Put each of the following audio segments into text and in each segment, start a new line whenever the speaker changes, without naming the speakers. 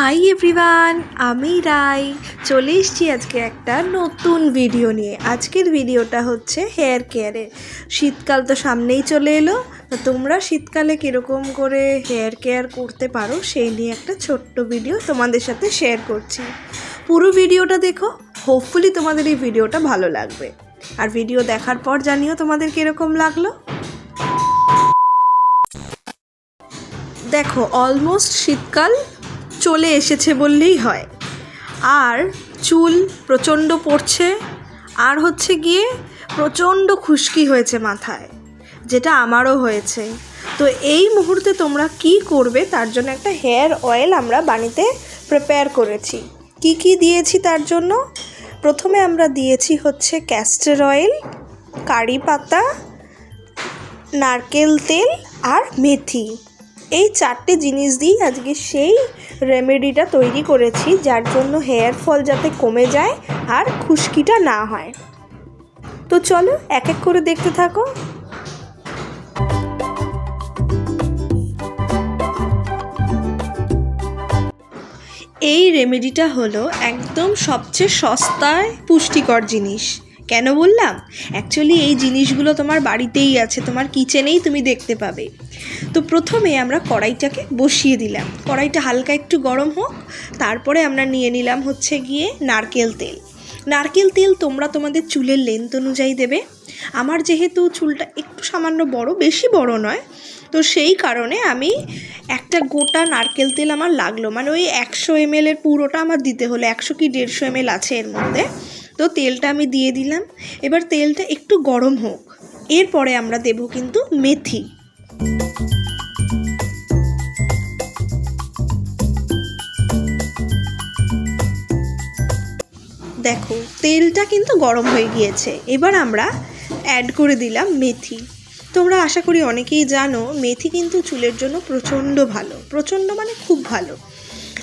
Hi everyone, আমি রাই চলে এসেছি আজকে একটা নতুন ভিডিও নিয়ে। আজকের ভিডিওটা হচ্ছে হেয়ার কেয়ারের। শীতকাল তো সামনেই চলে এলো, তো তোমরা শীতকালে কীরকম করে হেয়ার কেয়ার করতে পারো সেই নিয়ে একটা ছোট্ট ভিডিও তোমাদের সাথে শেয়ার করছি। পুরো ভিডিওটা দেখো, হোপফুলি তোমাদের এই ভিডিওটা ভালো লাগবে। আর ভিডিও দেখার পর জানিও তোমাদের কীরকম লাগলো। দেখো, অলমোস্ট শীতকাল চলে এসেছে বললেই হয়। আর চুল প্রচণ্ড পড়ছে, আর হচ্ছে গিয়ে প্রচণ্ড খুশকি হয়েছে মাথায়, যেটা আমারও হয়েছে। তো এই মুহূর্তে তোমরা কি করবে তার জন্য একটা হেয়ার অয়েল আমরা বাড়িতে প্রিপেয়ার করেছি। কি কি দিয়েছি তার জন্য? প্রথমে আমরা দিয়েছি হচ্ছে ক্যাস্টর অয়েল, কারি পাতা, নারকেল তেল আর মেথি। এই চারটে জিনিস দিয়ে আজকে সেই রেমেডিটা তৈরি করেছি, যার জন্য হেয়ার ফল যাতে কমে যায় আর খুশকিটা না হয়। তো চলো এক এক করে দেখতে থাকো। এই রেমেডিটা হলো একদম সবচেয়ে সস্তায় পুষ্টিকর জিনিস। কেন বললাম? অ্যাকচুয়ালি এই জিনিসগুলো তোমার বাড়িতেই আছে, তোমার কিচেনেই তুমি দেখতে পাবে। তো প্রথমে আমরা কড়াইটাকে বসিয়ে দিলাম, কড়াইটা হালকা একটু গরম হোক। তারপরে আমরা নিয়ে নিলাম হচ্ছে গিয়ে নারকেল তেল। নারকেল তেল তোমরা তোমাদের চুলের লেন্থ অনুযায়ী দেবে। আমার যেহেতু চুলটা একটু সামান্য বড়, বেশি বড় নয়, তো সেই কারণে আমি একটা গোটা নারকেল তেল আমার লাগলো, মানে ওই 100 ml পুরোটা আমার দিতে হলো। 100 কি 150 ml আছে এর মধ্যে। তো তেলটা আমি দিয়ে দিলাম। এবার তেলটা একটু গরম হোক, এরপরে আমরা দেব কিন্তু মেথি। দেখো, তেলটা কিন্তু গরম হয়ে গিয়েছে। এবার আমরা অ্যাড করে দিলাম মেথি। তোমরা আশা করি অনেকেই জানো, মেথি কিন্তু চুলের জন্য প্রচণ্ড ভালো, প্রচণ্ড মানে খুব ভালো।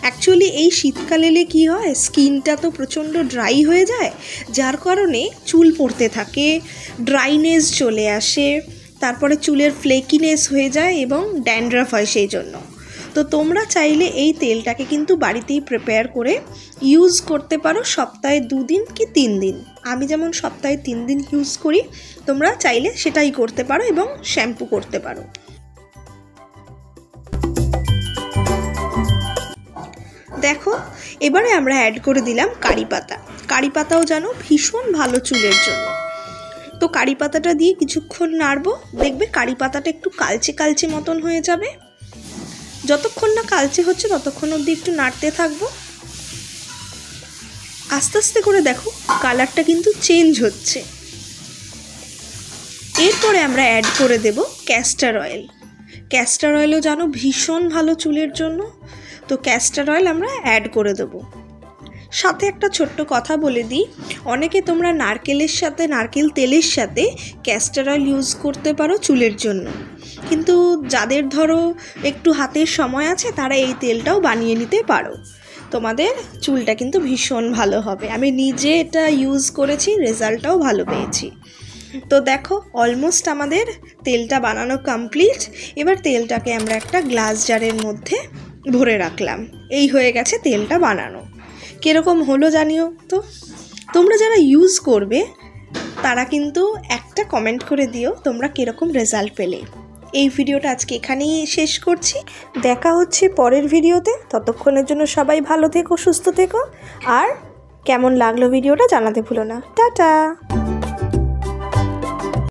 অ্যাকচুয়ালি এই শীতকাল এলে কী হয়, স্কিনটা তো প্রচণ্ড ড্রাই হয়ে যায়, যার কারণে চুল পড়তে থাকে, ড্রাইনেস চলে আসে, তারপরে চুলের ফ্লেকিনেস হয়ে যায় এবং ড্যান্ড্রাফ হয় সেই জন্য। তো তোমরা চাইলে এই তেলটাকে কিন্তু বাড়িতেই প্রিপেয়ার করে ইউজ করতে পারো সপ্তাহে 2 দিন কি 3 দিন। আমি যেমন সপ্তাহে 3 দিন ইউজ করি, তোমরা চাইলে সেটাই করতে পারো এবং শ্যাম্পু করতে পারো। দেখো, এবারে আমরা অ্যাড করে দিলাম কারি পাতা। কারি পাতাও জানো ভীষণ ভালো চুলের জন্য। তো কারি পাতাটা দিয়ে কিছুক্ষণ নাড়বো, দেখবে কারি পাতাটা একটু কালচে কালচে মতন হয়ে যাবে। যতক্ষণ না কালচে হচ্ছে ততক্ষণ অবধি একটু নাড়তে থাকবো। আস্তে আস্তে করে দেখো কালারটা কিন্তু চেঞ্জ হচ্ছে। এরপরে আমরা অ্যাড করে দেব ক্যাস্টর অয়েল। ক্যাস্টর অয়েলও জানো ভীষণ ভালো চুলের জন্য। তো ক্যাস্টর অয়েল আমরা অ্যাড করে দেবো। সাথে একটা ছোট্ট কথা বলে দিই, অনেকে তোমরা নারকেল তেলের সাথে ক্যাস্টর অয়েল ইউজ করতে পারো চুলের জন্য, কিন্তু যাদের ধরো একটু হাতের সময় আছে তারা এই তেলটাও বানিয়ে নিতে পারো। তোমাদের চুলটা কিন্তু ভীষণ ভালো হবে। আমি নিজে এটা ইউজ করেছি, রেজাল্টটাও ভালো পেয়েছি। তো দেখো, অলমোস্ট আমাদের তেলটা বানানো কমপ্লিট। এবার তেলটাকে আমরা একটা গ্লাস জারের মধ্যে ভরে রাখলাম। এই হয়ে গেছে তেলটা বানানো। কীরকম হলো জানিও তো। তোমরা যারা ইউজ করবে তারা কিন্তু একটা কমেন্ট করে দিও তোমরা কীরকম রেজাল্ট পেলে। এই ভিডিওটা আজকে এখানেই শেষ করছি। দেখা হচ্ছে পরের ভিডিওতে। ততক্ষণের জন্য সবাই ভালো থেকো, সুস্থ থেকো, আর কেমন লাগলো ভিডিওটা জানাতে ভুলো না। টাটা।